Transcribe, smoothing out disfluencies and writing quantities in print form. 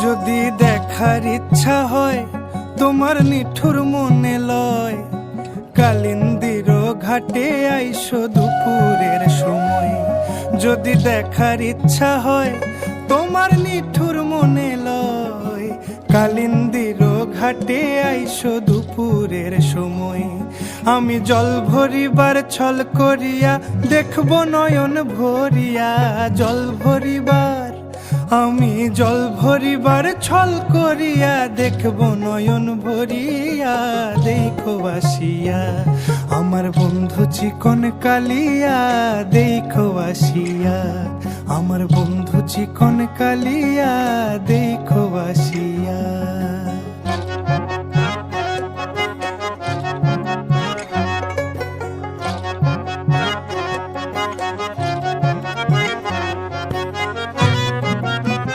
যদি দেখার ইচ্ছা হয় তোমার নিঠুর মনে লয়, কালিন্দির ঘাটে আইসো দুপুরের সময়। যদি দেখার ইচ্ছা হয় তোমার নিঠুর মনে লয়, কালিন্দির ঘাটে আইসো দুপুরের সময়। আমি জল ভরিবার ছল করিয়া দেখব নয়ন ভরিয়া, জল ভরিবার আমি জল ভরিবার ছল করিয়া দেখব নয়ন ভরিয়া। দেখো আসিয়া আমার বন্ধু চিকন কালিয়া, দেখো আসিয়া আমার বন্ধু চিকন কালিয়া, দেখো আসিয়া।